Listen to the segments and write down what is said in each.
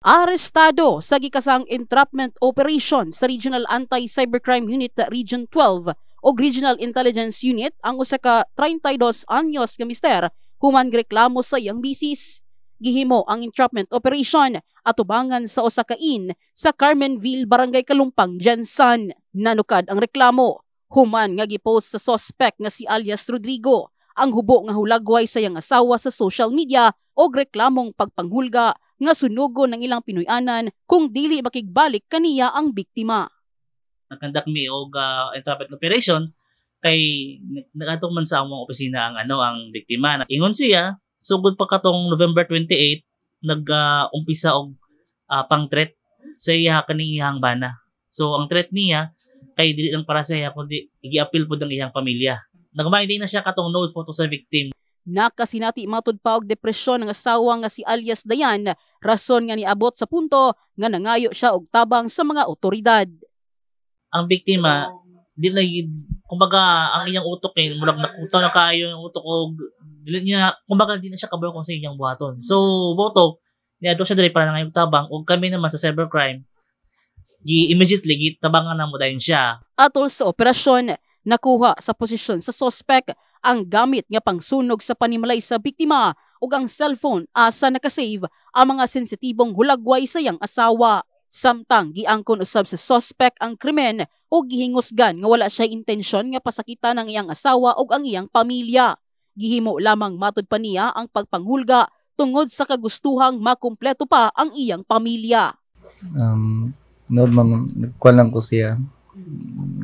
Arestado sa gikasang entrapment operation sa Regional Anti-Cybercrime Unit Region 12 o Regional Intelligence Unit ang usa ka 32 anyos nga mister human reklamo sa iyang bisis. Gihimo ang entrapment operation atubangan sa usa ka inn sa Carmenville, Barangay Kalumpang, Jensan. Nanukad ang reklamo human nga gipost sa suspect nga si alias Rodrigo ang hubo nga hulagway sa iyang asawa sa social media og reklamong pagpanghulga nga sunugo ng ilang Pinoyanan kung dili makigbalik kaniya ang biktima. Nagkandak mi og entrapment operation kay nagatong man sa among opisina ang biktima. Ingon siya sugod pa katong November 28 nag-umpisa og pang-threat sa iya kaning iyang bana. So ang threat niya kay dili lang para sa iya kundi igi-appeal pud ang iyang pamilya. Nagmay din na siya katong nude photo sa victim. Nakasinati matud pa og depresyon ng asawa nga si alias Dayan, rason nga niabot sa punto nga nangayo siya og tabang sa mga otoridad. Ang biktima di na kumbaga ang iyang utok murag nakutaw na kayo yung utok og dili niya kumbaga di na siya kabalo kung sa iyang buhaton. So boto niya do siya diri para nangayog tabang og kami naman sa cybercrime immediately gitabangan na mo dayon siya. Atol sa operasyon, nakuha sa posisyon sa suspect ang gamit nga pangsunog sa panimalay sa biktima ug ang cellphone asa nakasave ang mga sensitibong hulagway sa iyang asawa. Samtang giangkon usab sa suspect ang krimen o gihingusgan nga wala siya intensyon nga pasakitan ang iyang asawa ug ang iyang pamilya. Gihimo lamang matud pa niya ang pagpanghulga tungod sa kagustuhang makumpleto pa ang iyang pamilya. Nood kuan lang ko siya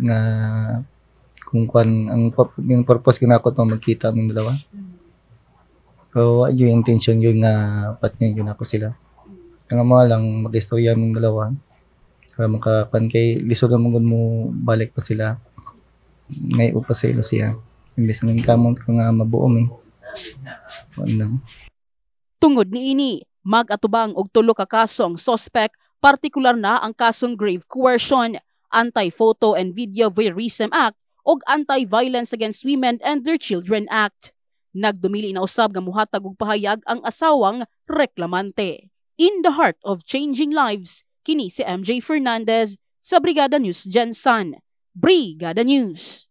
nga kung kuan yung purpose ko na ako to magkita ng dalawa. Pero yung intention yun nga patnya yun ako sila. Nga mga lang mag-istorya ng dalawa. Para makapan kay lisod naman mo balik pa sila. Ngay upa sa ilo siya. Imbes na kamong ko nga mabuom Tungod niini, mag-atubang og tulo ka kaso ang suspect, partikular na ang kasong grave coercion, Anti-Photo and Video Voyeurism Act og Anti-Violence Against Women and Their Children Act. Nagdumili na usab nga muhatag og pahayag ang asawang reklamante. In the heart of changing lives, kini si MJ Fernandez sa Brigada News Jensan. Brigada News.